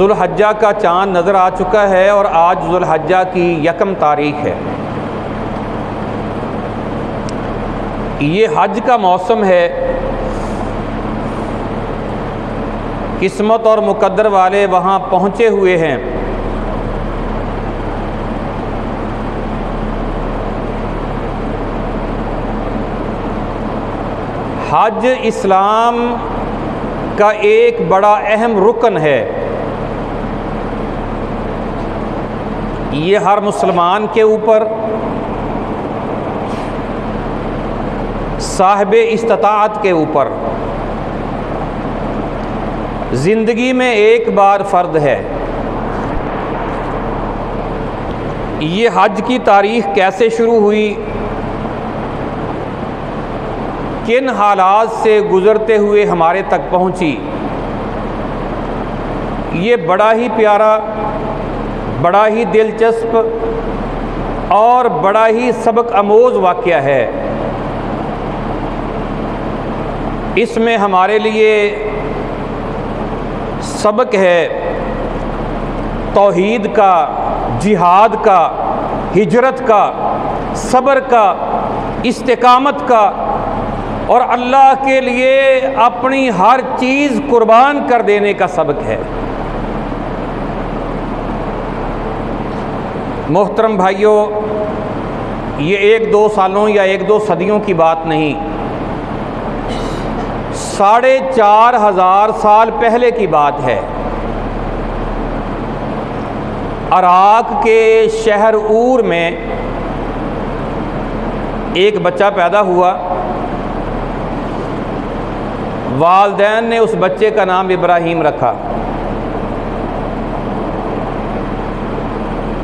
जुल्हज्जा का चाँद नज़र आ चुका है और आज जुल्हज्जा की 1 तारीख है। ये हज का मौसम है। किस्मत और मुकद्दर वाले वहाँ पहुँचे हुए हैं। हज इस्लाम का एक बड़ा अहम रुकन है। ये हर मुसलमान के ऊपर साहिब इस्ताअत के ऊपर ज़िंदगी में एक बार फ़र्द है। ये हज की तारीख़ कैसे शुरू हुई, किन हालात से गुज़रते हुए हमारे तक पहुंची, ये बड़ा ही प्यारा, बड़ा ही दिलचस्प और बड़ा ही सबक आमोज़ वाक़या है। इसमें हमारे लिए सबक है तौहीद का, जिहाद का, हिजरत का, सब्र का, इस्तिकामत का और अल्लाह के लिए अपनी हर चीज़ कुर्बान कर देने का सबक है। मोहतरम भाइयों, ये 1-2 सालों या 1-2 सदियों की बात नहीं, 4500 साल पहले की बात है। इराक़ के शहर ऊर में एक बच्चा पैदा हुआ। वालिदैन ने उस बच्चे का नाम इब्राहीम रखा।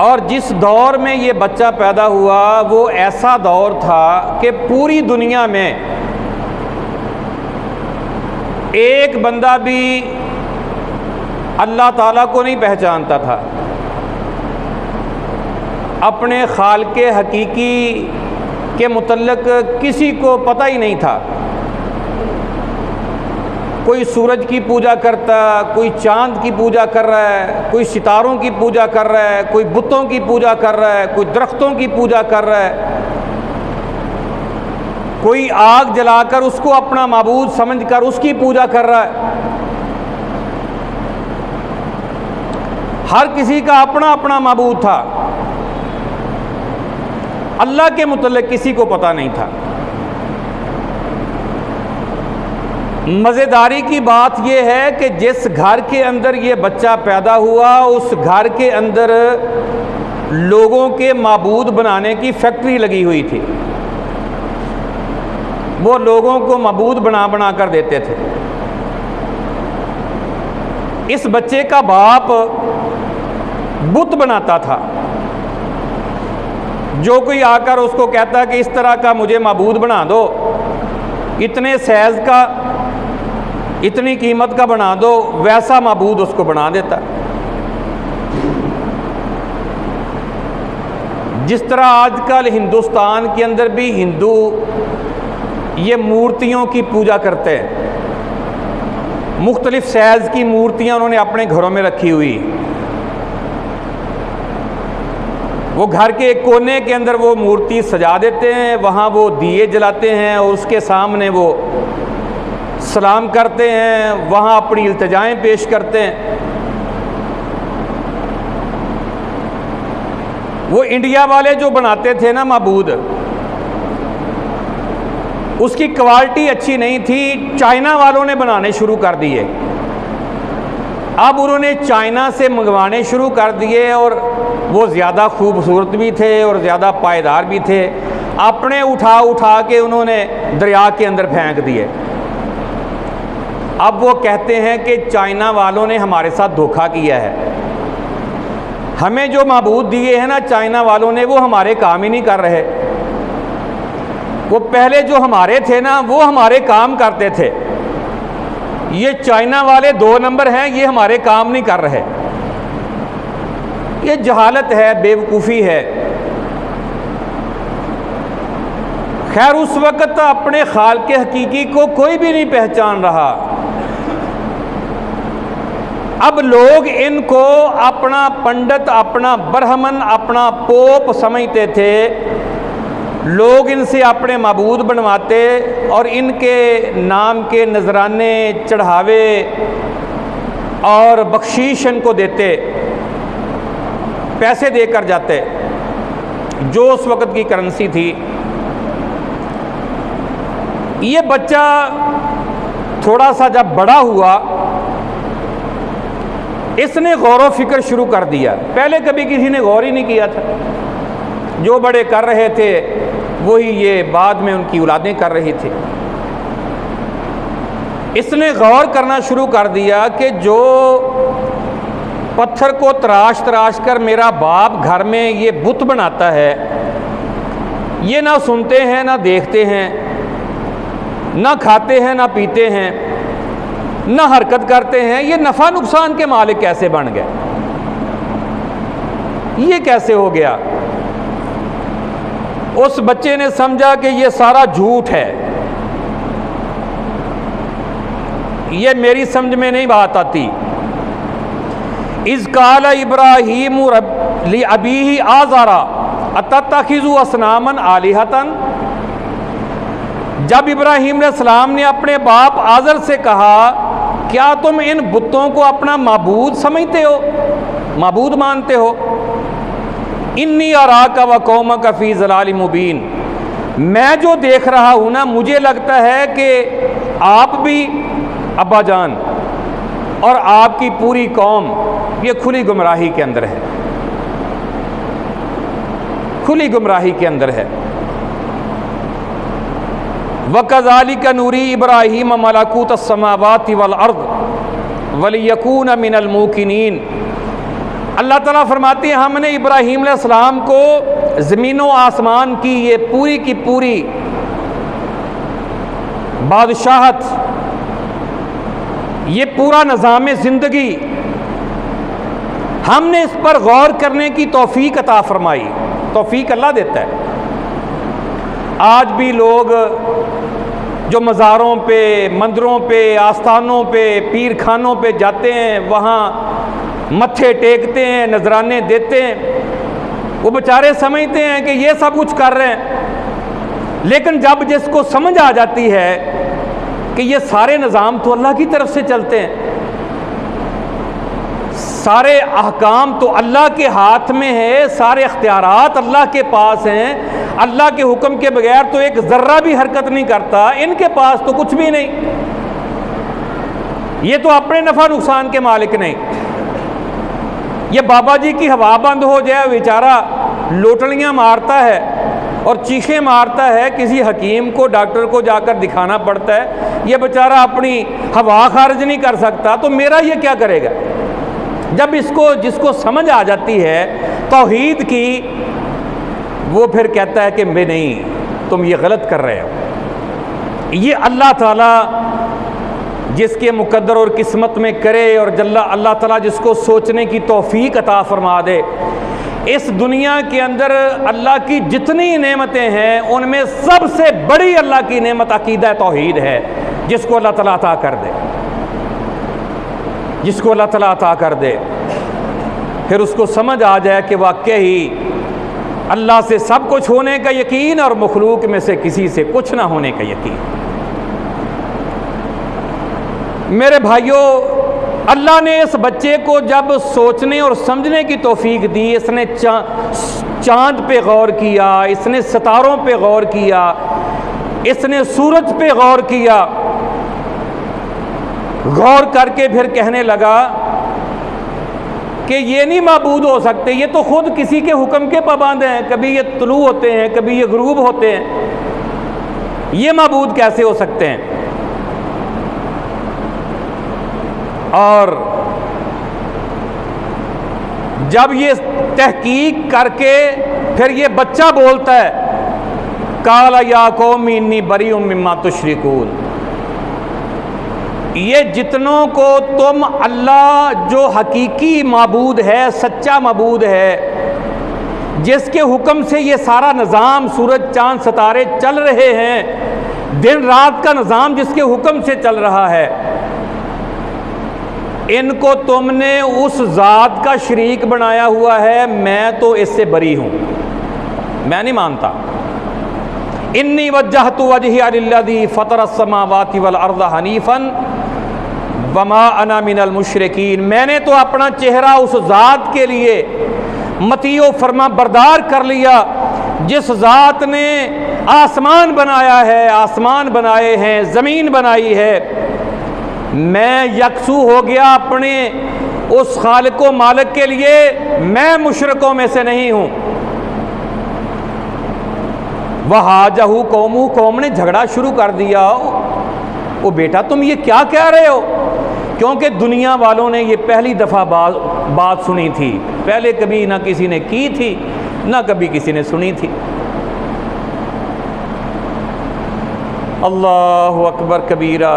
और जिस दौर में ये बच्चा पैदा हुआ वो ऐसा दौर था कि पूरी दुनिया में एक बंदा भी अल्लाह ताला को नहीं पहचानता था। अपने खालिक़े हकीकी के मुतल्लिक़ किसी को पता ही नहीं था। कोई सूरज की पूजा करता, कोई चांद की पूजा कर रहा है, कोई सितारों की पूजा कर रहा है, कोई बुतों की पूजा कर रहा है, कोई दरख्तों की पूजा कर रहा है, कोई आग जलाकर उसको अपना माबूद समझकर उसकी पूजा कर रहा है। हर किसी का अपना अपना माबूद था। अल्लाह के मुतल्लिक़ किसी को पता नहीं था। मज़ेदारी की बात यह है कि जिस घर के अंदर ये बच्चा पैदा हुआ उस घर के अंदर लोगों के माबूद बनाने की फैक्ट्री लगी हुई थी। वो लोगों को माबूद बना बना कर देते थे। इस बच्चे का बाप बुत बनाता था। जो कोई आकर उसको कहता कि इस तरह का मुझे माबूद बना दो, इतने साइज़ का, इतनी कीमत का बना दो, वैसा माबूद उसको बना देता। जिस तरह आजकल हिंदुस्तान के अंदर भी हिंदू ये मूर्तियों की पूजा करते हैं। मुख्तलिफ साइज़ की मूर्तियाँ उन्होंने अपने घरों में रखी हुई। वो घर के एक कोने के अंदर वो मूर्ति सजा देते हैं, वहाँ वो दिए जलाते हैं और उसके सामने वो सलाम करते हैं, वहाँ अपनी इल्तिजाएं पेश करते हैं। वो इंडिया वाले जो बनाते थे ना माबूद, उसकी क्वालिटी अच्छी नहीं थी। चाइना वालों ने बनाने शुरू कर दिए। अब उन्होंने चाइना से मंगवाने शुरू कर दिए और वो ज़्यादा खूबसूरत भी थे और ज़्यादा पायदार भी थे। अपने उठा उठा के उन्होंने दरिया के अंदर फेंक दिए। अब वो कहते हैं कि चाइना वालों ने हमारे साथ धोखा किया है। हमें जो माबूद दिए हैं ना चाइना वालों ने, वो हमारे काम ही नहीं कर रहे। वो पहले जो हमारे थे ना वो हमारे काम करते थे। ये चाइना वाले 2 नंबर हैं, ये हमारे काम नहीं कर रहे। ये जहालत है, बेवकूफ़ी है। खैर उस वक़्त अपने खालिक़े हकीकी को कोई भी नहीं पहचान रहा। अब लोग इनको अपना पंडित, अपना ब्राह्मण, अपना पोप समझते थे। लोग इनसे अपने माबूद बनवाते और इनके नाम के नजराने, चढ़ावे और बख्शीश इनको देते, पैसे देकर जाते, जो उस वक़्त की करेंसी थी। ये बच्चा थोड़ा सा जब बड़ा हुआ, इसने गौर व फिक्र शुरू कर दिया। पहले कभी किसी ने गौर ही नहीं किया था। जो बड़े कर रहे थे वही ये बाद में उनकी औलादें कर रही थी। इसने गौर करना शुरू कर दिया कि जो पत्थर को तराश तराश कर मेरा बाप घर में ये बुत बनाता है, ये ना सुनते हैं, ना देखते हैं, ना खाते हैं, ना पीते हैं, ना हरकत करते हैं, ये नफ़ा नुकसान के मालिक कैसे बन गए? ये कैसे हो गया? उस बच्चे ने समझा कि ये सारा झूठ है, ये मेरी समझ में नहीं बात आती। इज़ काला इब्राहीम लि अबीही आज़ारा अतत्तखिज़ु असनामन आलिहतन। जब इब्राहीम अलैहिस्सलाम ने अपने बाप आज़र से कहा, क्या तुम इन बुतों को अपना माबूद समझते हो, माबूद मानते हो? इन्नी अराका व कौमका फ़ी ज़लालिम मुबीन। मैं जो देख रहा हूँ ना, मुझे लगता है कि आप भी अब्बा जान और आपकी पूरी कौम ये खुली गुमराही के अंदर है, खुली गुमराही के अंदर है। वकज़ालिका नूरी इब्राहीम मलाकूत अस्समावाति वल अर्द वलियकून मिनल मूकिनीन। अल्लाह ताला फरमाते हैं, हमने इब्राहीम अलैहिस्सलाम को ज़मीनों आसमान की ये पूरी की पूरी बादशाहत, ये पूरा निज़ाम ज़िंदगी, हमने इस पर गौर करने की तौफीक अता फरमाई। तौफीक अल्लाह देता है। आज भी लोग जो मज़ारों पे, मंदिरों पे, आस्थानों पे, पीर खानों पे जाते हैं, वहाँ मत्थे टेकते हैं, नजराने देते हैं, वो बेचारे समझते हैं कि ये सब कुछ कर रहे हैं। लेकिन जब जिसको समझ आ जाती है कि ये सारे निज़ाम तो अल्लाह की तरफ से चलते हैं, सारे अहकाम तो अल्लाह के हाथ में है, सारे अख्तियारात अल्लाह के पास हैं, अल्लाह के हुक्म के बगैर तो एक ज़र्रा भी हरकत नहीं करता, इनके पास तो कुछ भी नहीं, ये तो अपने नफ़ा नुकसान के मालिक नहीं। ये बाबा जी की हवा बंद हो जाए, बेचारा लोटलियाँ मारता है और चीखें मारता है, किसी हकीम को, डॉक्टर को जाकर दिखाना पड़ता है, ये बेचारा अपनी हवा खारिज नहीं कर सकता, तो मेरा ये क्या करेगा? जब इसको जिसको समझ आ जाती है तौहीद की, वो फिर कहता है कि मैं नहीं, तुम ये गलत कर रहे हो। ये अल्लाह ताला जिसके मुकद्दर और किस्मत में करे, और अल्लाह ताला जिसको सोचने की तौफीक अता फरमा दे। इस दुनिया के अंदर अल्लाह की जितनी नेमतें हैं, उनमें सबसे बड़ी अल्लाह की नेमत अकीदा तौहीद है, जिसको अल्लाह ताला अता कर दे, जिसको अल्लाह ताला अता कर दे, फिर उसको समझ आ जाए कि वाकई ही अल्लाह से सब कुछ होने का यकीन और मखलूक में से किसी से कुछ ना होने का यकीन। मेरे भाइयों, अल्लाह ने इस बच्चे को जब सोचने और समझने की तौफीक दी, इसने चाँद पे गौर किया, इसने सितारों पे गौर किया, इसने सूरज पे गौर किया, गौर करके फिर कहने लगा कि ये नहीं माबूद हो सकते, ये तो खुद किसी के हुक्म के पाबंद हैं, कभी ये तुलू होते हैं, कभी ये गुरूब होते हैं, ये माबूद कैसे हो सकते हैं? और जब ये तहकीक करके फिर ये बच्चा बोलता है, काला या कौमी इन्नी बरीउम मिम्मा तुश्रिकून, ये जितनों को तुम अल्लाह जो हकीकी माबूद है, सच्चा माबूद है, जिसके हुक्म से ये सारा निज़ाम, सूरज चांद सितारे चल रहे हैं, दिन रात का निज़ाम जिसके हुक्म से चल रहा है, इनको तुमने उस ज़ात का शरीक बनाया हुआ है, मैं तो इससे बरी हूँ, मैं नहीं मानता। इन्नी वज्जहतु वजहिया लिल्लज़ी फ़तरस्समावाति वल अर्ज़ हनीफ़न वमा अना मिनल मुशरिकीन। मैंने तो अपना चेहरा उस ज़ात के लिए मतीओ फरमा बरदार कर लिया जिस ज़ात ने आसमान बनाया है, आसमान बनाए हैं, ज़मीन बनाई है। मैं यकसू हो गया अपने उस खालिक व मालिक के लिए, मैं मुशरिकों में से नहीं हूँ। वहाजहू कौमू, कौम ने झगड़ा शुरू कर दिया। ओ बेटा तुम ये क्या कह रहे हो? क्योंकि दुनिया वालों ने ये पहली दफ़ा बात सुनी थी, पहले कभी ना किसी ने की थी ना कभी किसी ने सुनी थी। अल्लाहु अकबर कबीरा,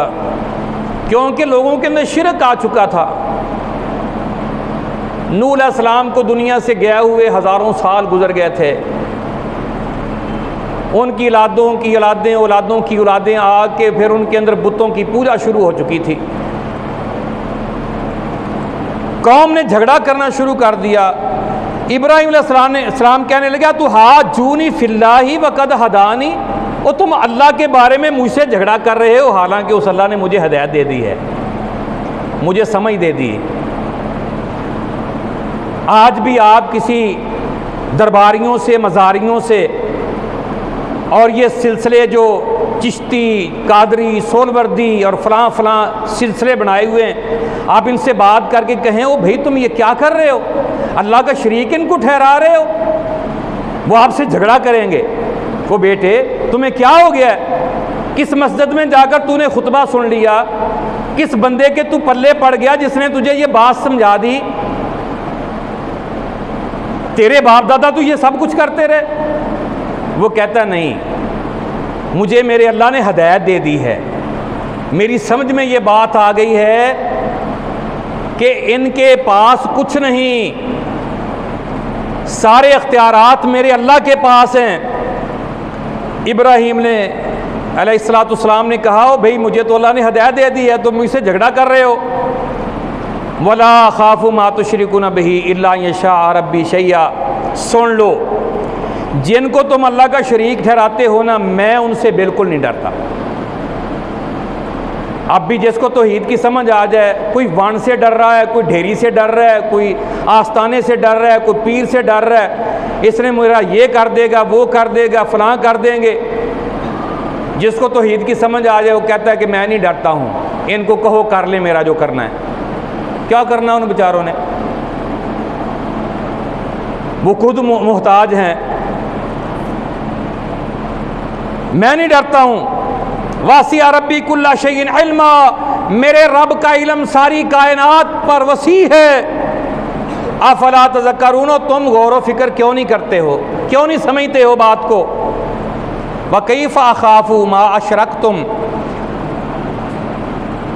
क्योंकि लोगों के अंदर शिरक आ चुका था। नूह अलैहिस्सलाम को दुनिया से गए हुए हज़ारों साल गुजर गए थे, उनकी औलादों की औलादें, औलादों की औलादें आके फिर उनके अंदर बुतों की पूजा शुरू हो चुकी थी। कौम ने झगड़ा करना शुरू कर दिया। इब्राहीम अलैहिस्सलाम कहने लगा तू हाजूनी फिल्लाही वक़द हदानी, और तुम अल्लाह के बारे में मुझसे झगड़ा कर रहे हो, हालांकि उस अल्लाह ने मुझे हिदायत दे दी है, मुझे समझ दे दी। आज भी आप किसी दरबारियों से, मज़ारियों से, और ये सिलसिले जो चिश्ती, कादरी, सोलवर्दी और फ़लाँ फ़लाँ सिलसिले बनाए हुए हैं, आप इनसे बात करके कहें ओ भाई तुम ये क्या कर रहे हो, अल्लाह का शरीक इनको ठहरा रहे हो, वो आपसे झगड़ा करेंगे। वो बेटे तुम्हें क्या हो गया? किस मस्जिद में जाकर तूने खुतबा सुन लिया? किस बंदे के तू पल्ले पड़ गया जिसने तुझे ये बात समझा दी? तेरे बाप दादा तो ये सब कुछ करते रहे। वो कहता नहीं, मुझे मेरे अल्लाह ने हिदायत दे दी है, मेरी समझ में ये बात आ गई है कि इनके पास कुछ नहीं, सारे अख्तियारात मेरे अल्लाह के पास हैं। इब्राहीम ने अलैहिस्सलाम ने कहा ओ भाई मुझे तो अल्लाह ने हिदायत दे दी है, तुम मुझसे झगड़ा कर रहे हो। वला खाफू मा तुशरिकुना बिही इल्ला यशा रब्बी शैया, सुन लो जिनको तुम अल्लाह का शरीक ठहराते हो ना, मैं उनसे बिल्कुल नहीं डरता। अब भी जिसको तौहीद की समझ आ जाए, कोई वाण से डर रहा है, कोई ढेरी से डर रहा है, कोई आस्ताने से डर रहा है, कोई पीर से डर रहा है, इसने मेरा ये कर देगा, वो कर देगा, फलां कर देंगे। जिसको तौहीद की समझ आ जाए वो कहता है कि मैं नहीं डरता हूँ, इनको कहो कर ले मेरा जो करना है। क्या करना उन बेचारों ने? वो खुद मोहताज हैं। मैं नहीं डरता हूँ। वासिया रब्बी कुल्ला शैइन इल्मा, मेरे रब का इल्म सारी कायनात पर वसी है। अफला तज़क्करून, तुम गौर व फिक्र क्यों नहीं करते हो, क्यों नहीं समझते हो बात को? वकैफ़ अख़ाफ़ु मा अशरकतुम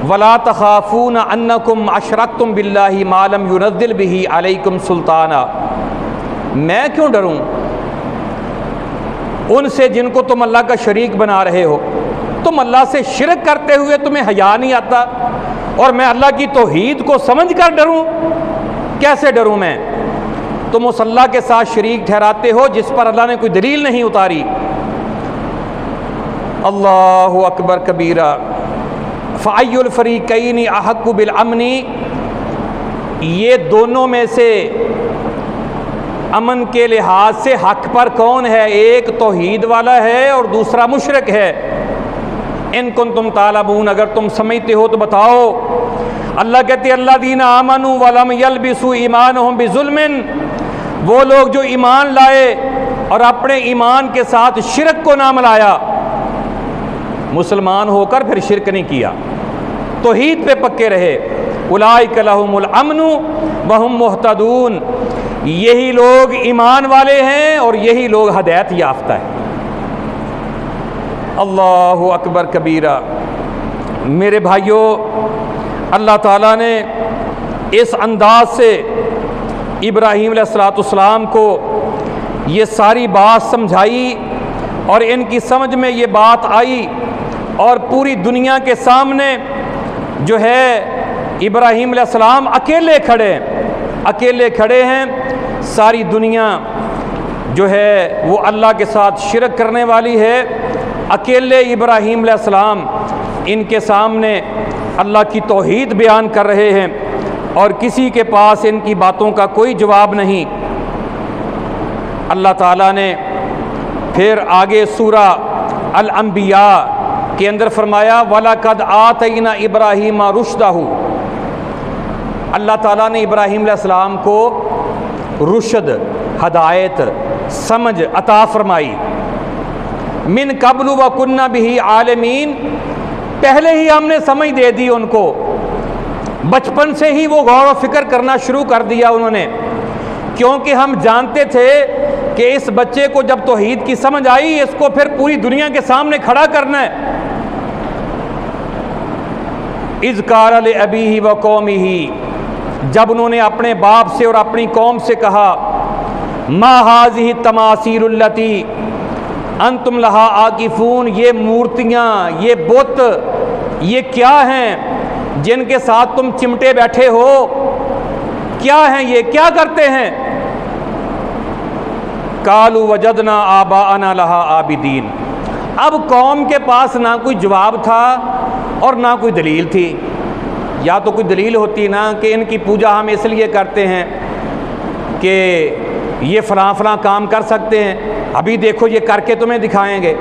वला तख़ाफ़ून अन्नकुम अशरकतुम बिल्लाहि मा लम युनज़्ज़िल बिही अलैकुम सुल्ताना। मैं क्यों डरूं उनसे जिनको तुम अल्लाह का शरीक बना रहे हो? तुम अल्लाह से शिरक करते हुए तुम्हें हया नहीं आता, और मैं अल्लाह की तौहीद को समझ कर डरूं? कैसे डरूं मैं? तुम उस अल्लाह के साथ शरीक ठहराते हो जिस पर अल्लाह ने कोई दलील नहीं उतारी। अल्लाहु अकबर कबीरा। फ़अय्युल फ़रीक़ैनि अहक्कु बिल अमनी, ये दोनों में से अमन के लिहाज से हक पर कौन है? एक तौहीद वाला है और दूसरा मुशरिक है। इन कुन्तुम तालबून, अगर तुम समझते हो तो बताओ। अल्लाह कहते अल्लज़ीना आमनू वलम यलबिसू ईमानहुम बिज़ुल्मिन, वो लोग जो ईमान लाए और अपने ईमान के साथ शिरक को ना मिलाया, मुसलमान होकर फिर शिरक नहीं किया, तौहीद पे पक्के रहे। उलाइका लहुमुल अमनु वहुम मुहतदून, यही लोग ईमान वाले हैं और यही लोग हदायत याफ्ता है। अल्लाहु अकबर कबीरा। मेरे भाइयों, अल्लाह ताला ने इस अंदाज से इब्राहीम अलैहिस्सलाम को ये सारी बात समझाई और इनकी समझ में ये बात आई और पूरी दुनिया के सामने जो है इब्राहीम अलैहिस्सलाम अकेले खड़े हैं। सारी दुनिया जो है वो अल्लाह के साथ शिरक करने वाली है। अकेले इब्राहीम अलैहिस्सलाम इनके सामने अल्लाह की तौहीद बयान कर रहे हैं और किसी के पास इनकी बातों का कोई जवाब नहीं। अल्लाह ताला ने फिर आगे सूरा अल अंबिया के अंदर फरमाया वलक़द आतैना इब्राहीम रुश्दहू। अल्लाह ताला ने इब्राहीम अलैहिस्सलाम को रुशद, हदायत, समझ अता फरमाई। मिन कब्लु व कुन्ना बिही आलमीन, पहले ही हमने समझ दे दी उनको, बचपन से ही वो गौर व फिक्र करना शुरू कर दिया उन्होंने, क्योंकि हम जानते थे कि इस बच्चे को जब तौहीद की समझ आई इसको फिर पूरी दुनिया के सामने खड़ा करना है। इज़ क़ाल लि अबीही व कौमिही, जब उन्होंने अपने बाप से और अपनी कौम से कहा मा हाज़िही तमासीलुल्लती अंतुम लहा आकिफून, ये मूर्तियाँ, ये बुत, ये क्या हैं जिनके साथ तुम चिमटे बैठे हो? क्या हैं ये, क्या करते हैं? कालू वजदना आबाअना लहा आबिदीन। अब कौम के पास ना कोई जवाब था और ना कोई दलील थी। या तो कोई दलील होती ना कि इनकी पूजा हम इसलिए करते हैं कि ये फ़लाँ फ़लाँ काम कर सकते हैं, अभी देखो ये करके तुम्हें दिखाएंगे।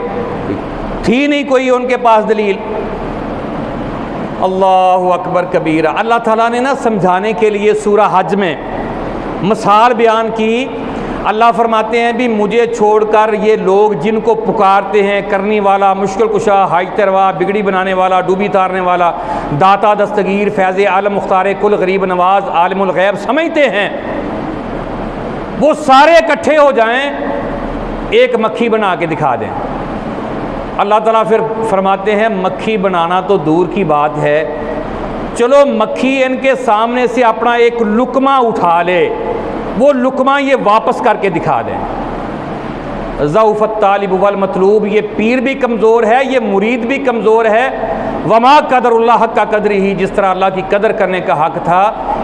थी नहीं कोई उनके पास दलील। अल्लाहु अकबर कबीरा। अल्लाह ताला ने ना समझाने के लिए सूरा हज में मिसाल बयान की। अल्लाह फरमाते हैं भी मुझे छोड़कर ये लोग जिनको पुकारते हैं, करने वाला, मुश्किल कुशा, हाजत रवा, बिगड़ी बनाने वाला, डूबी तारने वाला, दाता दस्तगीर, फैज़ आलम मुख्तार कुल, गरीब नवाज, आलिमुल गैब समझते हैं, वो सारे इकट्ठे हो जाएं, एक मक्खी बना के दिखा दें। अल्लाह ताला फिर फरमाते हैं मक्खी बनाना तो दूर की बात है, चलो मक्खी इनके सामने से अपना एक लुकमा उठा ले, वो लुकमा ये वापस करके दिखा दें। ज़ऊफ़त तालिब वल मतलूब, ये पीर भी कमज़ोर है, ये मुरीद भी कमज़ोर है। वमा क़दरुल्लाह हक़्क़ क़द्रिही, जिस तरह अल्लाह की कदर करने का हक़ था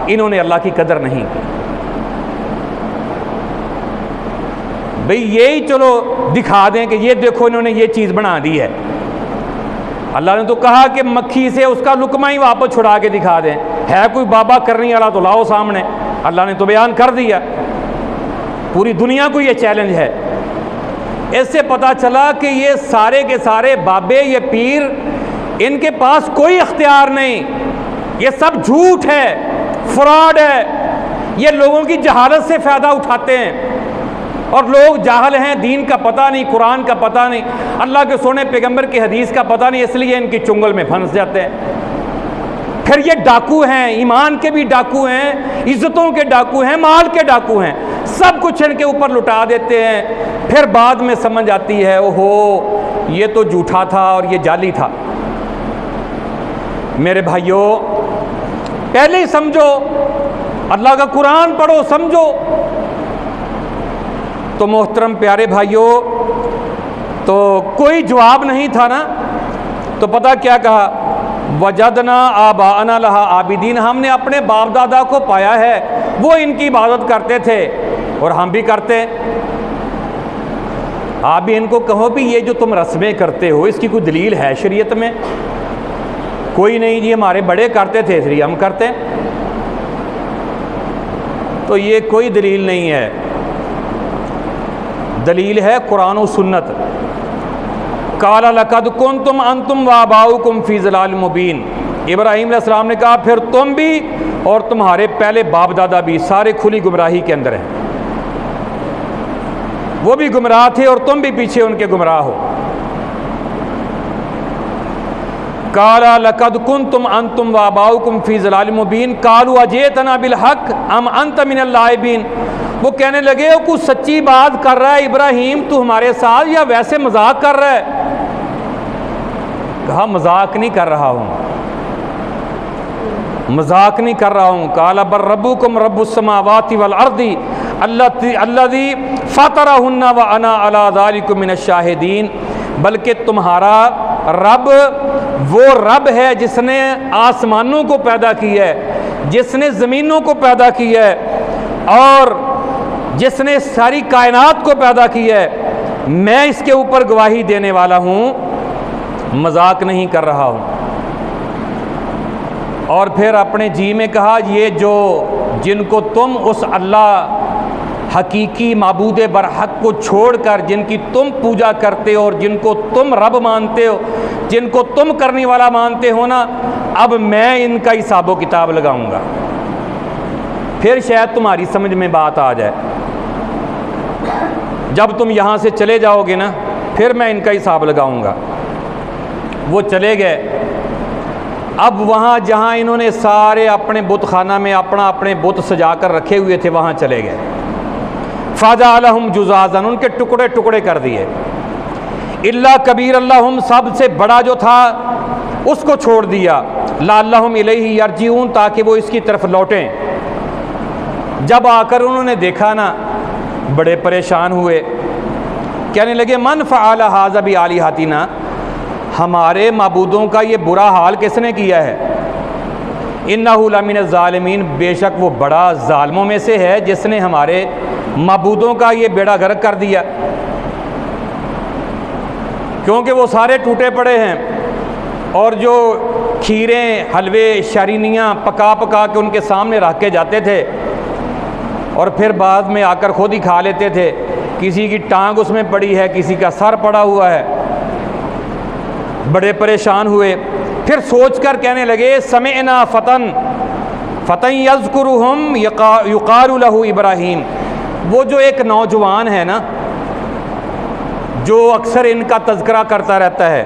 इन्होंने अल्लाह की कदर नहीं की। भाई यही चलो दिखा दें कि ये देखो इन्होंने ये चीज़ बना दी है। अल्लाह ने तो कहा कि मक्खी से उसका लुकमा ही वापस छुड़ा के दिखा दें। है कोई बाबा करने वाला तो लाओ सामने। अल्लाह ने तो बयान कर दिया, पूरी दुनिया को ये चैलेंज है। इससे पता चला कि ये सारे के सारे बाबे, ये पीर, इनके पास कोई इख्तियार नहीं, ये सब झूठ है, फ्रॉड है। ये लोगों की जहालत से फ़ायदा उठाते हैं और लोग जाहल हैं, दीन का पता नहीं, कुरान का पता नहीं, अल्लाह के सोने पैगंबर की हदीस का पता नहीं, इसलिए इनकी चुंगल में फंस जाते हैं। फिर ये डाकू हैं, ईमान के भी डाकू हैं, इज्जतों के डाकू हैं, माल के डाकू हैं, सब कुछ इनके ऊपर लुटा देते हैं। फिर बाद में समझ आती है ओहो ये तो झूठा था और ये जाली था। मेरे भाइयों पहले ही समझो, अल्लाह का कुरान पढ़ो, समझो। तो मोहतरम प्यारे भाइयों, तो कोई जवाब नहीं था ना, तो पता क्या कहा, वजदना आबाअना लहा आबिदीन, हमने अपने बाप दादा को पाया है वो इनकी इबादत करते थे और हम भी करते हैं। आप भी इनको कहो भी ये जो तुम रस्में करते हो इसकी कोई दलील है शरीयत में? कोई नहीं जी, हमारे बड़े करते थे इसलिए हम करते हैं। तो ये कोई दलील नहीं है, दलील है कुरान और सुन्नत। काला लक़द कुन्तुम अंतुम व आबाउकुम फ़ी ज़लालिम मुबीन, इब्राहीम अलैहिस्सलाम ने कहा फिर तुम भी और तुम्हारे पहले बाप दादा भी सारे खुली गुमराही के अंदर हैं। वो भी गुमराह थे और तुम भी पीछे उनके गुमराह हो। काला लक़द कुन्तुम अंतुम व आबाउकुम फ़ी ज़लालिम मुबीन कालू अजीतना बिल हक़ अम अंत मिनल लाइबीन, वो कहने लगे वो कुछ सच्ची बात कर रहा है इब्राहीम तू हमारे साथ, या वैसे मजाक कर रहा है? कहा मजाक नहीं कर रहा हूँ, मजाक नहीं कर रहा हूँ। काला बर रब्बुकुम रब्बुस समावाति वल अर्दी अल्लज़ी फ़तरहुन्ना व अना अला ज़ालिकुम मिनश शाहिदीन, बल्कि तुम्हारा रब वो रब है जिसने आसमानों को पैदा किया है, जिसने ज़मीनों को पैदा किया है और जिसने सारी कायनात को पैदा किया है। मैं इसके ऊपर गवाही देने वाला हूँ, मजाक नहीं कर रहा हूँ। और फिर अपने जी में कहा, ये जो जिनको तुम उस अल्लाह हकीकी माबूद बरहक को छोड़कर जिनकी तुम पूजा करते हो और जिनको तुम रब मानते हो, जिनको तुम करने वाला मानते हो ना, अब मैं इनका हिसाबो किताब लगाऊंगा। फिर शायद तुम्हारी समझ में बात आ जाए। जब तुम यहाँ से चले जाओगे ना, फिर मैं इनका हिसाब लगाऊंगा। वो चले गए। अब वहाँ जहाँ इन्होंने सारे अपने बुत खाना में अपने बुत सजा कर रखे हुए थे, वहाँ चले गए। फ़ाज़अलहुम जुज़ाज़न, उनके टुकड़े टुकड़े कर दिए। इल्ला कबीर अल्लाहुम, सबसे बड़ा जो था उसको छोड़ दिया। लअल्लहुम इलैहि यरजिऊन, ताकि वो इसकी तरफ लौटें। जब आकर उन्होंने देखा ना, बड़े परेशान हुए। कहने लगे, मन फ़अल हाज़ा बि आलिहतिना, हमारे माबूदों का ये बुरा हाल किसने किया है। इन्नहु लमिन ज़ालिमीन, बेशक वो बड़ा ज़ालिमों में से है जिसने हमारे माबूदों का ये बेड़ा गर्क कर दिया। क्योंकि वो सारे टूटे पड़े हैं और जो खीरें, हलवे, शरीनियाँ पका पका के उनके सामने रख के जाते थे और फिर बाद में आकर खुद ही खा लेते थे। किसी की टांग उसमें पड़ी है, किसी का सर पड़ा हुआ है। बड़े परेशान हुए। फिर सोचकर कहने लगे, समिअना फतन यज़्कुरुहुम युक़ालु लहू इब्राहीम। वो जो एक नौजवान है ना, जो अक्सर इनका तज़किरा करता रहता है,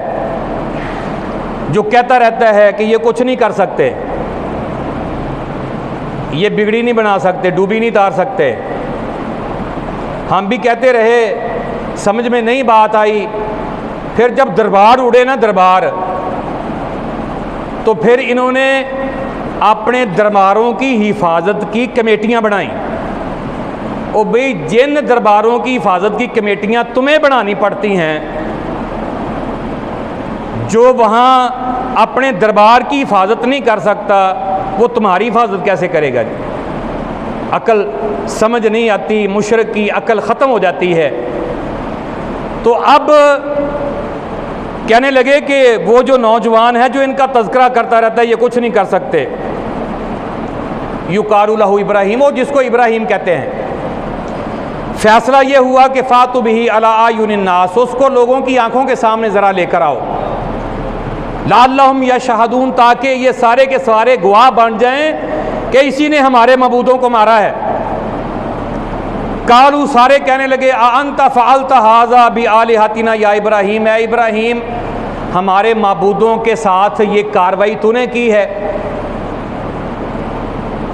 जो कहता रहता है कि ये कुछ नहीं कर सकते, ये बिगड़ी नहीं बना सकते, डूबी नहीं तार सकते। हम भी कहते रहे, समझ में नहीं बात आई। फिर जब दरबार उड़े ना, दरबार, तो फिर इन्होंने अपने दरबारों की हिफाजत की कमेटियां बनाई। और भाई, जिन दरबारों की हिफाजत की कमेटियां तुम्हें बनानी पड़ती हैं, जो वहाँ अपने दरबार की हिफाजत नहीं कर सकता, वो तुम्हारी हिफाजत कैसे करेगा जी। अकल समझ नहीं आती, मुशरिक की अकल ख़त्म हो जाती है। तो अब कहने लगे कि वो जो नौजवान है जो इनका तज़किरा करता रहता है, ये कुछ नहीं कर सकते। युक़ालु लहू इब्राहीम, वो जिसको इब्राहीम कहते हैं। फैसला ये हुआ कि फ़ातु बिही अला आयुनिन नास, उसको लोगों की आंखों के सामने ज़रा लेकर आओ। लअल्लहुम यशहदून, ताकि ये सारे के सारे गवाह बन जाएं कि इसी ने हमारे मबूदों को मारा है। कालू, सारे कहने लगे, अअंत फ़अल्ता हाज़ा बि आलिहतिना या इब्राहीम, ए इब्राहीम, हमारे माबूदों के साथ ये कार्रवाई तूने की है।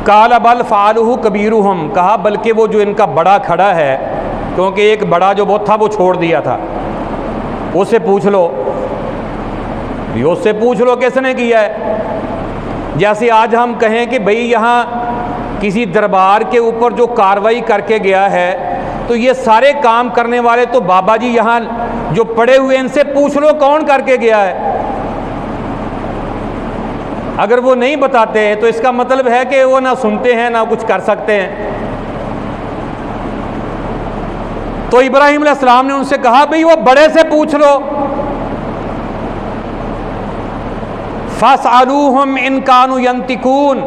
काल बल फ़अलुहु कबीरुहुम, कहा बल्कि वो जो इनका बड़ा खड़ा है, क्योंकि एक बड़ा जो बहुत था वो छोड़ दिया था, उससे पूछ लो, उससे पूछ लो किसने किया है। जैसे आज हम कहें कि भाई यहाँ किसी दरबार के ऊपर जो कार्रवाई करके गया है, तो ये सारे काम करने वाले तो बाबा जी यहाँ जो पड़े हुए, इनसे पूछ लो कौन करके गया है। अगर वो नहीं बताते तो इसका मतलब है कि वो ना सुनते हैं ना कुछ कर सकते हैं। तो इब्राहीम अलैहिस्सलाम ने उनसे कहा, भाई वो बड़े से पूछ लो। फस्अलूहुम इन कानू यंतिकून,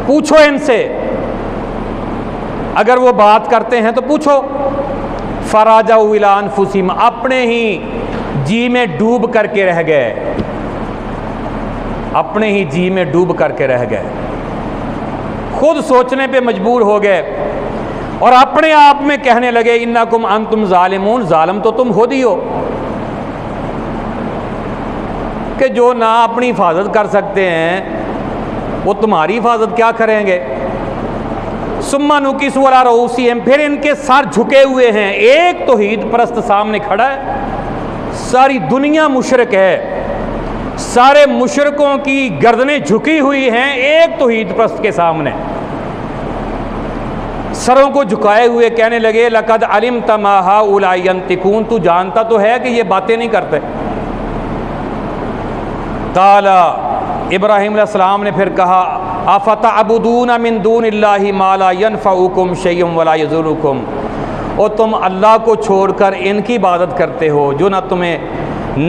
पूछो इनसे, अगर वो बात करते हैं तो पूछो। फराजाउ इला अनफुसिहिम, अपने ही जी में डूब करके रह गए, अपने ही जी में डूब करके रह गए, खुद सोचने पे मजबूर हो गए और अपने आप में कहने लगे, इन्नकुम अंतुम ज़ालिमून, ज़ालिम तो तुम खुद ही हो, कि जो ना अपनी हिफाजत कर सकते हैं वो तुम्हारी हिफाजत क्या करेंगे। सुम्मा नुकिसू अला रऊसिहिम, फिर इनके सर झुके हुए हैं। एक तौहीद परस्त सामने खड़ा है, सारी दुनिया मुशरिक है, सारे मुशरिकों की गर्दनें झुकी हुई हैं एक तौहीद परस्त के सामने, सरों को झुकाए हुए कहने लगे, लक़द अलिमत मा हाउलाई यंतिकून, तू जानता तो है कि ये बातें नहीं करते, काला इब्राहीम अलैहिस्सलाम ने फिर कहा अफ़तअबुदून मिन दूनिल्लाहि मा ला यनफ़उकुम शय्अन वला यज़ुरुकुम, और तुम अल्लाह को छोड़कर इनकी इबादत करते हो जो ना तुम्हें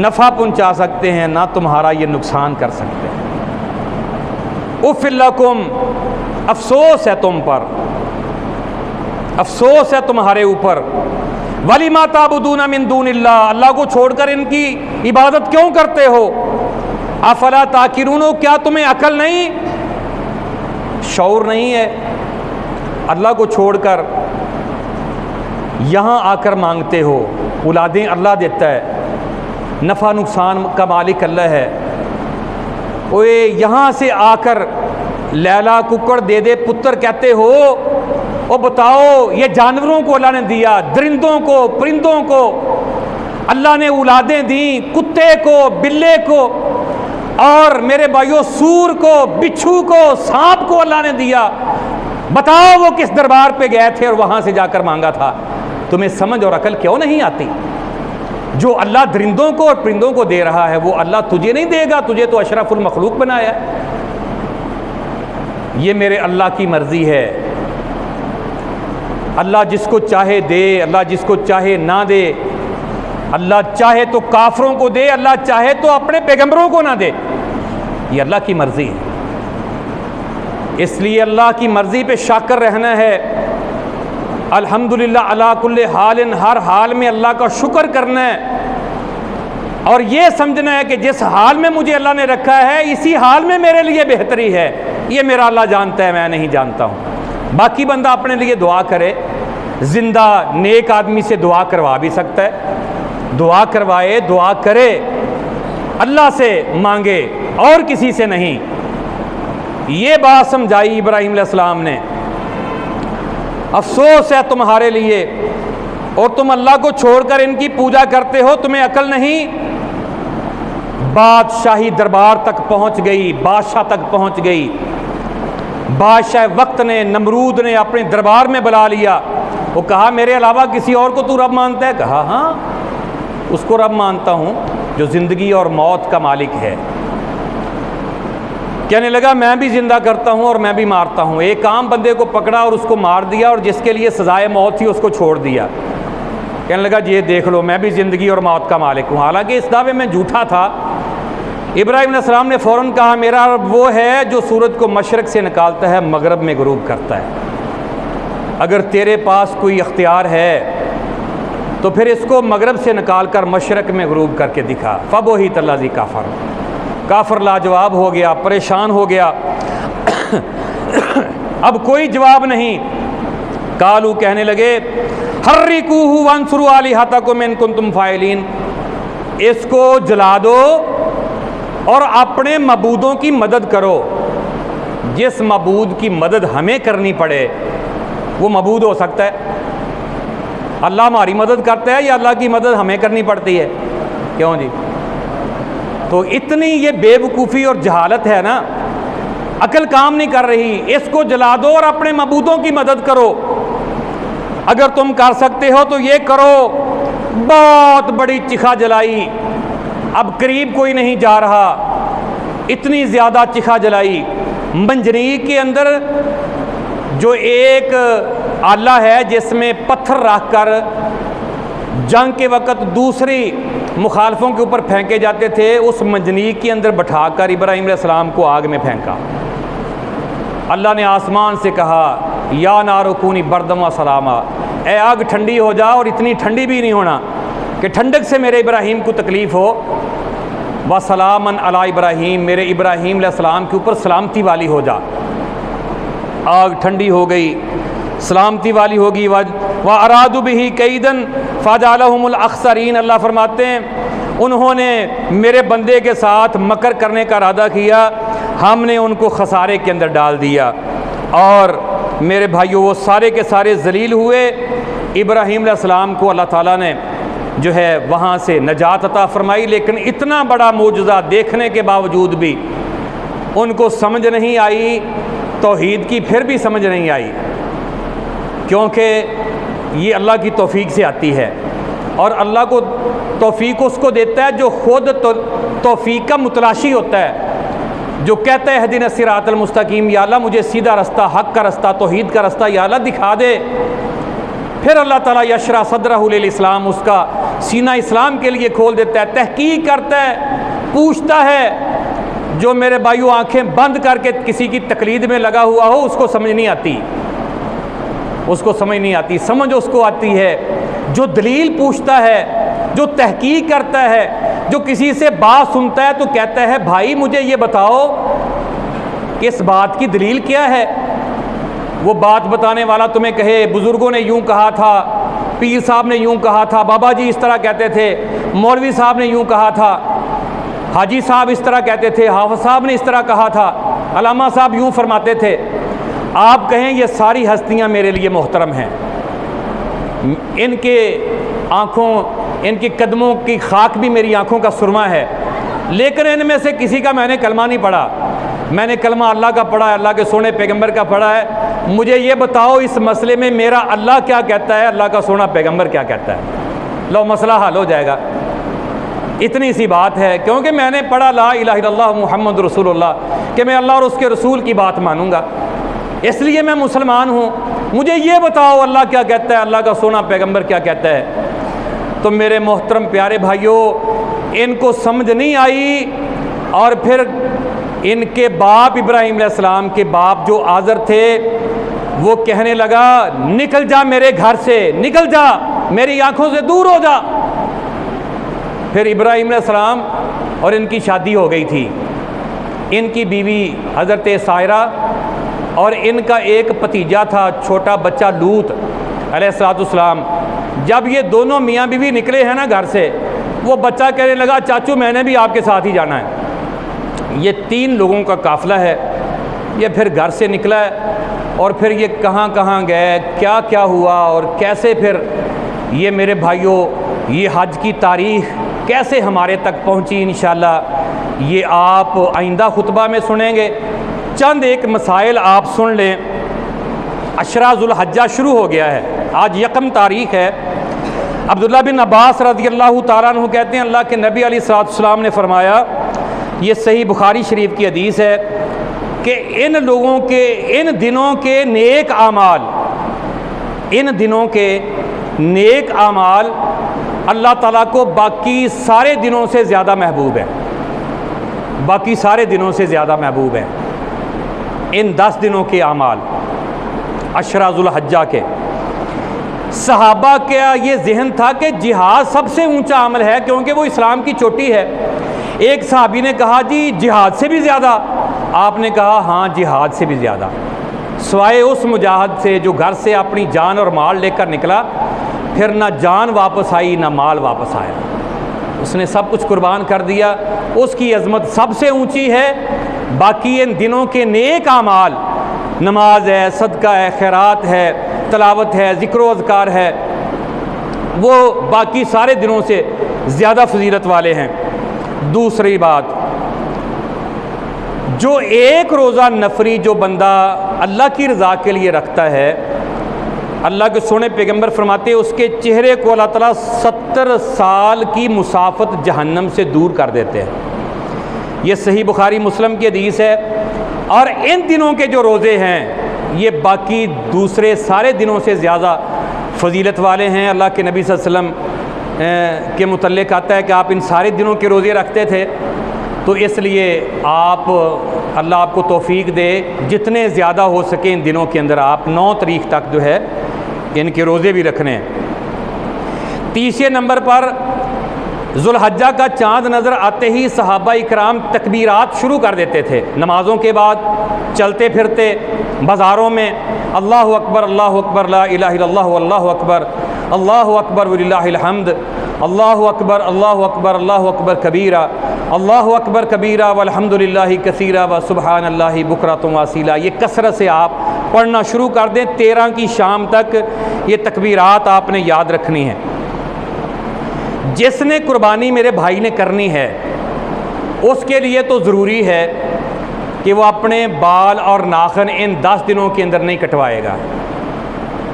नफ़ा पहुँचा सकते हैं ना तुम्हारा ये नुकसान कर सकते हैं। उफ़्फ़िल लकुम, अफसोस है तुम पर, अफसोस है तुम्हारे ऊपर। वलिमा ताबुदूना मिन दूनिल्लाह, अल्लाह को छोड़कर इनकी इबादत क्यों करते हो। अफला ताकिरून, क्या तुम्हें अकल नहीं, शऊर नहीं है। अल्लाह को छोड़कर यहाँ आकर मांगते हो। औलादें अल्लाह देता है, नफ़ा नुकसान का मालिक अल्लाह है। ओए यहाँ से आकर लैला कुक्कड़ दे दे पुत्र कहते हो। और बताओ, ये जानवरों को अल्लाह ने दिया, दरिंदों को, परिंदों को अल्लाह ने औलादें दी, कुत्ते को, बिल्ले को, और मेरे भाइयों सूर को, बिच्छू को, सांप को अल्लाह ने दिया। बताओ वो किस दरबार पे गए थे और वहां से जाकर मांगा था। तुम्हें समझ और अकल क्यों नहीं आती। जो अल्लाह दरिंदों को और परिंदों को दे रहा है वो अल्लाह तुझे नहीं देगा। तुझे तो अशरफुल मखलूक बनाया। ये मेरे अल्लाह की मर्जी है। अल्लाह जिसको चाहे दे, अल्लाह जिसको चाहे ना दे। अल्लाह चाहे तो काफरों को दे, अल्लाह चाहे तो अपने पैगंबरों को ना दे। ये अल्लाह की मर्जी है। इसलिए अल्लाह की मर्जी पे शाकर रहना है। अल्हम्दुलिल्लाह अला कुल्ले हालिन, हर हाल में अल्लाह का शुक्र करना है। और ये समझना है कि जिस हाल में मुझे अल्लाह ने रखा है इसी हाल में मेरे लिए बेहतरी है। ये मेरा अल्लाह जानता है, मैं नहीं जानता हूँ। बाकी बंदा अपने लिए दुआ करे। जिंदा नेक आदमी से दुआ करवा भी सकता है। दुआ करवाए, दुआ करे, अल्लाह से मांगे और किसी से नहीं। ये बात समझाई इब्राहीम अलैहिस्सलाम ने। अफसोस है तुम्हारे लिए और तुम अल्लाह को छोड़कर इनकी पूजा करते हो, तुम्हें अकल नहीं। बादशाही दरबार तक पहुंच गई, बादशाह तक पहुंच गई। बादशाह वक्त ने, नमरूद ने अपने दरबार में बुला लिया। वो कहा मेरे अलावा किसी और को तू रब मानता है। कहा हाँ, उसको रब मानता हूँ जो ज़िंदगी और मौत का मालिक है। कहने लगा मैं भी जिंदा करता हूँ और मैं भी मारता हूँ। एक आम बंदे को पकड़ा और उसको मार दिया और जिसके लिए सजाए मौत थी उसको छोड़ दिया। कहने लगा ये देख लो, मैं भी ज़िंदगी और मौत का मालिक हूँ। हालांकि इस दावे में झूठा था। इब्राहीम अलैहिस्सलाम ने फ़ौरन कहा मेरा रब वो है जो सूरज को मशरक़ से निकालता है, मगरब में गुरूब करता है। अगर तेरे पास कोई इख्तियार है तो फिर इसको मगरब से निकाल कर मशरक़ में गुरूब करके दिखा। फ़बोही तल्लाज़ी काफ़र, काफर लाजवाब हो गया, परेशान हो गया। अब कोई जवाब नहीं। कालू कहने लगे हर्रिकूहु वंसुरु आलिहतकुम इन कुंतुम फाइलिन, इसको जला दो और अपने मबूदों की मदद करो। जिस मबूद की मदद हमें करनी पड़े वो मबूद हो सकता है। अल्लाह हमारी मदद करता है या अल्लाह की मदद हमें करनी पड़ती है? क्यों जी? तो इतनी ये बेवकूफ़ी और जहालत है ना, अकल काम नहीं कर रही। इसको जला दो और अपने मबूदों की मदद करो। अगर तुम कर सकते हो तो ये करो। बहुत बड़ी चिखा जलाई, अब करीब कोई नहीं जा रहा। इतनी ज़्यादा चिखा जलाई। मंजनीक के अंदर जो एक आला है जिसमें पत्थर रख कर जंग के वक़्त दूसरी मुखालफों के ऊपर फेंके जाते थे, उस मंजनीक के अंदर बैठाकर इब्राहीम अलैहिस्सलाम को आग में फेंका। अल्लाह ने आसमान से कहा या नारुकूनी बर्दम व सलामा, ए आग ठंडी हो जा, और इतनी ठंडी भी नहीं होना कि ठंडक से मेरे इब्राहीम को तकलीफ़ हो। व सलामन अला इब्राहीम, मेरे इब्राहीम अलैहिस्सलाम के ऊपर सलामती वाली हो जा। आग ठंडी हो गई, सलामती वाली होगी। व अरादु बिही कैदन फ़जअलहुमुल अख़सरीन, अल्लाह फरमाते हैं उन्होंने मेरे बंदे के साथ मकर करने का इरादा किया, हमने उनको खसारे के अंदर डाल दिया। और मेरे भाइयों वो सारे के सारे जलील हुए। इब्राहीम अलैहिस्सलाम को अल्लाह ताला ने जो है वहाँ से नजात अता फरमाई। लेकिन इतना बड़ा मौजज़ा देखने के बावजूद भी उनको समझ नहीं आई, तौहीद की फिर भी समझ नहीं आई, क्योंकि ये अल्लाह की तौफीक से आती है। और अल्लाह को तौफीक उसको देता है जो खुद तौफीक का मुतलाशी होता है, जो कहता है हदीना सिरातल मुस्तकीम, या अल्लाह मुझे सीधा रास्ता, हक़ का रास्ता, तौहीद का रास्ता या अल्लाह दिखा दे। फिर अल्लाह ताला यशरा सदरहु लिल इस्लाम, उसका सीना इस्लाम के लिए खोल देता है, तहकीक करता है, पूछता है। जो मेरे भाइयों आंखें बंद करके किसी की तकलीद में लगा हुआ हो उसको समझ नहीं आती, उसको समझ नहीं आती। समझ उसको आती है जो दलील पूछता है, जो तहकीक करता है, जो किसी से बात सुनता है तो कहता है भाई मुझे ये बताओ कि इस बात की दलील क्या है। वो बात बताने वाला तुम्हें कहे बुज़ुर्गों ने यूँ कहा था, पीर साहब ने यूँ कहा था, बाबा जी इस तरह कहते थे, मौलवी साहब ने यूँ कहा था, हाजी साहब इस तरह कहते थे, हाफिज़ साहब ने इस तरह कहा था, अल्लामा साहब यूँ फरमाते थे। आप कहें ये सारी हस्तियाँ मेरे लिए मोहतरम हैं, इनके आँखों, इनके कदमों की खाक भी मेरी आँखों का सुरमा है, लेकिन इनमें से किसी का मैंने कलमा नहीं पढ़ा। मैंने कलमा अल्लाह का पढ़ा है, अल्लाह के सोने पैगंबर का पढ़ा है। मुझे ये बताओ इस मसले में मेरा अल्लाह क्या कहता है, अल्लाह का सोना पैगंबर क्या कहता है। लो मसला हल हो जाएगा। इतनी सी बात है, क्योंकि मैंने पढ़ा ला इलाहा इल्लल्लाह मुहम्मद रसूलुल्लाह, कि मैं अल्लाह और उसके रसूल की बात मानूंगा, इसलिए मैं मुसलमान हूँ। मुझे ये बताओ अल्लाह क्या कहता है, अल्लाह का सोना पैगंबर क्या कहता है। तो मेरे मोहतरम प्यारे भाइयों, इनको समझ नहीं आई। और फिर इनके बाप इब्राहीम अलैहिस्सलाम के बाप जो आज़र थे, वो कहने लगा निकल जा मेरे घर से, निकल जा, मेरी आंखों से दूर हो जा। फिर इब्राहीम अलैहिस्सलाम और इनकी शादी हो गई थी। इनकी बीवी हज़रत सायरा और इनका एक भतीजा था, छोटा बच्चा लूत अलैहिस्सलाम। जब ये दोनों मियाँ बीवी निकले हैं ना घर से, वो बच्चा कहने लगा चाचू मैंने भी आपके साथ ही जाना है। ये 3 लोगों का काफ़िला है। ये फिर घर से निकला है और फिर ये कहाँ कहाँ गए, क्या क्या हुआ और कैसे फिर ये मेरे भाइयों ये हज की तारीख़ कैसे हमारे तक पहुँची, इंशाअल्लाह ये आप आइंदा खुतबा में सुनेंगे। चंद एक मसाइल आप सुन लें। अशरा ज़ुल हज्जा शुरू हो गया है, आज 1 तारीख़ है। अब्दुल्ला बिन अब्बास रज़ियल्लाहु ताला अन्हु कहते हैं अल्लाह के नबी अलैहिस्सलाम ने फरमाया, ये सही बुखारी शरीफ की हदीस है कि इन लोगों के इन दिनों के नेक आमाल, इन दिनों के नेक आमाल अल्लाह ताला को बाकी सारे दिनों से ज़्यादा महबूब है, बाकी सारे दिनों से ज़्यादा महबूब है। इन 10 दिनों के आमाल अशरा ज़ुल हज्जा के। सहाबा का ये जहन था कि जिहाद सबसे ऊंचा अमल है, क्योंकि वो इस्लाम की चोटी है। एक सहाबी ने कहा जी जिहाद से भी ज़्यादा। आपने कहा हाँ जिहाद से भी ज़्यादा, सिवाय उस मुजाहिद से जो घर से अपनी जान और माल लेकर निकला, फिर ना जान वापस आई ना माल वापस आया, उसने सब कुछ कुर्बान कर दिया। उसकी अज़मत सबसे ऊंची है। बाकी इन दिनों के नेक आमाल, नमाज है, सदका है, खैरात है, तलावत है, ज़िक्र अज़कार है, वो बाकी सारे दिनों से ज़्यादा फजीलत वाले हैं। दूसरी बात, जो एक रोज़ा नफरी जो बंदा अल्लाह की रज़ा के लिए रखता है, अल्लाह के सोने पैगंबर फरमाते हैं उसके चेहरे को अल्लाह ताला 70 साल की मुसाफत जहन्नम से दूर कर देते हैं। ये सही बुखारी मुस्लिम की हदीस है। और इन दिनों के जो रोज़े हैं ये बाकी दूसरे सारे दिनों से ज़्यादा फजीलत वाले हैं। अल्लाह के नबी सल्लल्लाहु अलैहि वसल्लम के मुतल्लिक़ आता है कि आप इन सारे दिनों के रोज़े रखते थे, तो इसलिए आप अल्लाह आपको तौफीक दे जितने ज़्यादा हो सके इन दिनों के अंदर आप 9 तारीख़ तक जो है इनके रोज़े भी रखने हैं। तीसरे नंबर पर ज़ुल्हज्जा का चाँद नज़र आते ही सहाबा इकराम तकबीरात शुरू कर देते थे। नमाज़ों के बाद चलते फिरते बाज़ारों में अल्लाहु अकबर ला इलाहा इल्लल्लाहु अल्लाहु अकबर वलिल्लाहिल हम्द, अल्लाहु अकबर कबीरा, अल्लाहु अकबर कबीरा वल्हम्दुलिल्लाहि कसीरा व सुबहानल्लाहि बुकरतुम वसीला। ये कसरत से आप पढ़ना शुरू कर दें। 13 की शाम तक ये तकबीरात आपने याद रखनी है। जिसने कुर्बानी मेरे भाई ने करनी है उसके लिए तो ज़रूरी है कि वो अपने बाल और नाखन इन 10 दिनों के अंदर नहीं कटवाएगा,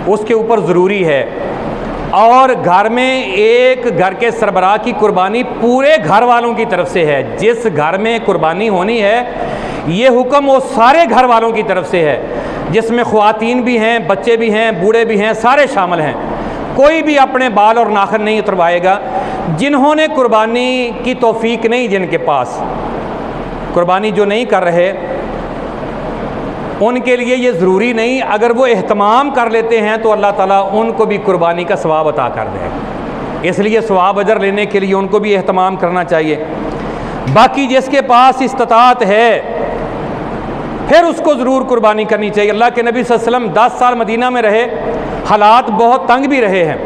उसके ऊपर ज़रूरी है। और घर में एक घर के सरबराह की कुर्बानी पूरे घर वालों की तरफ से है। जिस घर में कुर्बानी होनी है ये हुक्म वो सारे घर वालों की तरफ से है, जिसमें ख़वातीन भी हैं, बच्चे भी हैं, बूढ़े भी हैं, सारे शामिल हैं। कोई भी अपने बाल और नाखन नहीं उतरवाएगा। जिन्होंने कुर्बानी की तौफीक नहीं, जिनके पास कुर्बानी जो नहीं कर रहे, उनके लिए ये ज़रूरी नहीं, अगर वो एहतमाम कर लेते हैं तो अल्लाह ताला उनको भी कुर्बानी का सवाब अता कर देगा। इसलिए सवाब अजर लेने के लिए उनको भी एहतमाम करना चाहिए। बाकी जिसके पास इस्तात है फिर उसको ज़रूर कुर्बानी करनी चाहिए। अल्लाह के नबी सल्लल्लाहु अलैहि वसल्लम 10 साल मदीना में रहे, हालात बहुत तंग भी रहे हैं,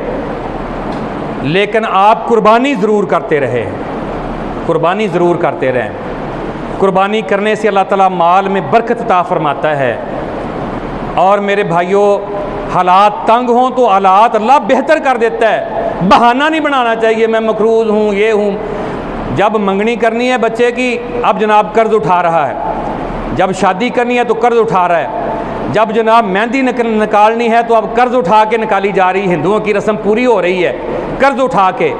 लेकिन आप कुर्बानी ज़रूर करते रहे हैं, कुर्बानी ज़रूर करते रहें। कुर्बानी करने से अल्लाह ताला माल में बरकत अता फरमाता है। और मेरे भाइयों, हालात तंग हों तो हालात अल्लाह बेहतर कर देता है। बहाना नहीं बनाना चाहिए, मैं मकरूज़ हूँ, ये हूँ। जब मंगनी करनी है बच्चे की, अब जनाब कर्ज़ उठा रहा है। जब शादी करनी है तो कर्ज़ उठा रहा है। जब जनाब मेहंदी निकालनी है तो अब कर्ज़ उठा के निकाली जा रही, हिंदुओं की रस्म पूरी हो रही है कर्ज़ उठा के।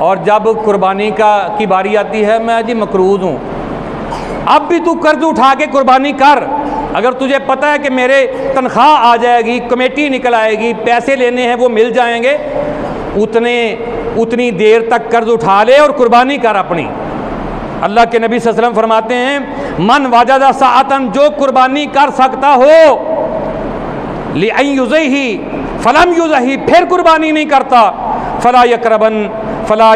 और जब कुर्बानी की बारी आती है, मैं जी मकरूज़ हूँ, अब भी तू कर्ज उठा के कुर्बानी कर। अगर तुझे पता है कि मेरे तनख्वाह आ जाएगी, कमेटी निकल आएगी, पैसे लेने हैं वो मिल जाएंगे, उतनी देर तक कर्ज उठा ले और कुर्बानी कर अपनी। अल्लाह के नबी सल्लल्लाहु अलैहि वसल्लम फरमाते हैं, मन वाजदा साअतन, जो कुर्बानी कर सकता हो, लिअन युज़ही फलम युज़ही, फिर कुर्बानी नहीं करता, फला यकरबन फला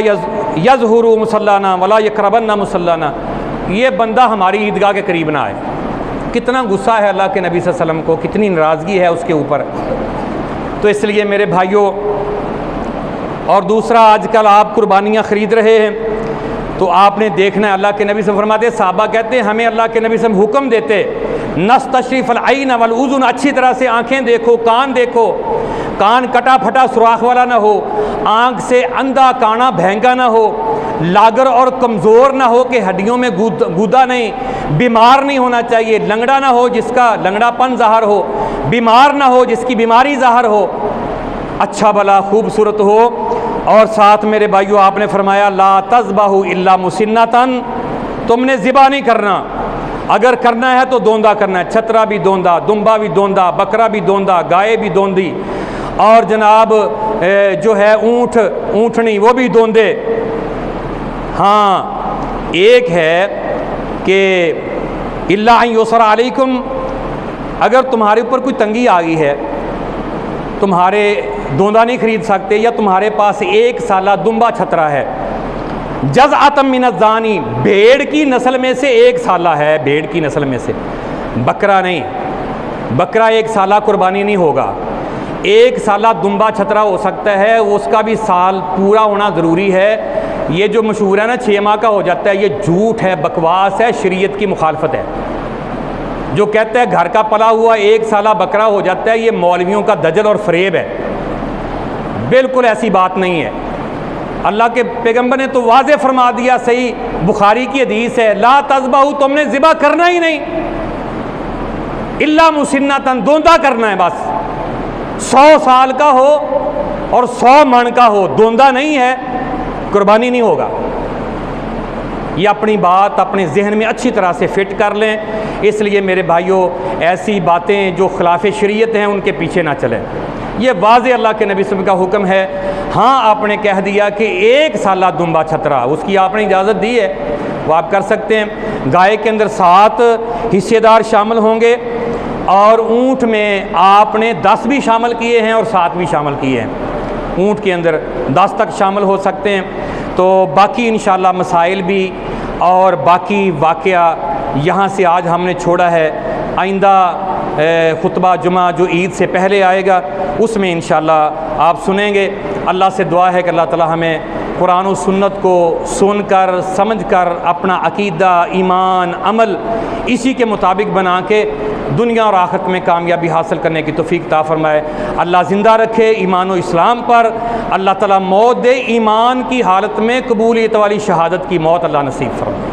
यज़हुरु मुसल्लाना वला यकरबन्ना मुसल्लाना, ये बंदा हमारी ईदगाह के करीब ना आए। कितना गुस्सा है अल्लाह के नबी सल्लल्लाहु अलैहि वसल्लम को, कितनी नाराज़गी है उसके ऊपर। तो इसलिए मेरे भाइयों, और दूसरा, आजकल आप कुर्बानियाँ ख़रीद रहे हैं तो आपने देखना है, अल्लाह के नबी से फरमाते, साहबा कहते हैं हमें अल्लाह के नबी से हुक्म देते, नस्तशरीफ़ल ऐन वल उज़ुन, अच्छी तरह से आँखें देखो, कान देखो, कान कटा फटा सुराख वाला ना हो, आँख से अंधा काना भैंगा ना हो, लागर और कमज़ोर ना हो कि हड्डियों में गूदा नहीं, बीमार नहीं होना चाहिए, लंगड़ा ना हो जिसका लंगड़ापन ज़ाहिर हो, बीमार ना हो जिसकी बीमारी ज़ाहिर हो, अच्छा भला खूबसूरत हो। और साथ मेरे भाइयों, आपने फरमाया ला तज़बहु इल्ला मुसिन्नतन, तुमने ज़िबा नहीं करना, अगर करना है तो दोंदा करना है। छतरा भी दोंदा, दुम्बा भी दोंदा, बकरा भी दोंदा, गाय भी दोंदी, और जनाब जो है ऊँटनी वो भी दोंदे। हाँ, एक है कि इल्ला अन युसरा अलैकुम, अगर तुम्हारे ऊपर कोई तंगी आ गई है, तुम्हारे दोंदा नहीं खरीद सकते, या तुम्हारे पास 1 साला दुम्बा छतरा है, जज़अतम मिनज़ ज़ानी, भेड़ की नस्ल में से 1 साला है, भेड़ की नस्ल में से, बकरा नहीं, बकरा 1 साला कुर्बानी नहीं होगा। 1 साला दुम्बा छतरा हो सकता है, उसका भी साल पूरा होना ज़रूरी है। ये जो मशहूर है ना 6 माह का हो जाता है, ये झूठ है, बकवास है, शरीयत की मुखालफत है। जो कहता है घर का पला हुआ 1 साला बकरा हो जाता है, ये मौलवियों का दजल और फरेब है, बिल्कुल ऐसी बात नहीं है। अल्लाह के पैगंबर ने तो वाज़े फरमा दिया, सही बुखारी की हदीस है, ला तज़बहु, तुमने ज़िबा करना ही नहीं, इल्ला मुसिन्नतन, दोंदा करना है बस। 100 साल का हो और 100 मन का हो, दोंदा नहीं है, कुर्बानी नहीं होगा। ये अपनी बात अपने जहन में अच्छी तरह से फिट कर लें। इसलिए मेरे भाइयों, ऐसी बातें जो खिलाफ शरीयत हैं उनके पीछे ना चलें। ये वाज़े अल्लाह के नबी सल्लल्लाहु अलैहि वसल्लम का हुक्म है। हाँ, आपने कह दिया कि 1 साला दुम्बा छतरा, उसकी आपने इजाज़त दी है, वो आप कर सकते हैं। गाय के अंदर 7 हिस्सेदार शामिल होंगे, और ऊँट में आपने 10 भी शामिल किए हैं और 7 भी शामिल किए हैं। ऊँट के अंदर 10 तक शामिल हो सकते हैं। तो बाकी इंशाअल्लाह मसाइल भी और बाकी वाक़या यहाँ से आज हमने छोड़ा है। आइंदा खुतबा जुमा जो ईद से पहले आएगा उसमें इंशाअल्लाह आप सुनेंगे। अल्लाह से दुआ है कि अल्लाह ताला हमें कुरान और सुन्नत को सुनकर समझकर अपना अकीदा, ईमान, अमल इसी के मुताबिक बना के दुनिया और आखिरत में कामयाबी हासिल करने की तौफीक अता फरमाए। अल्लाह ज़िंदा रखे ईमान और इस्लाम पर। अल्लाह ताला मौत दे ईमान की हालत में, कबूलियत वाली शहादत की मौत अल्लाह नसीब फरमाए।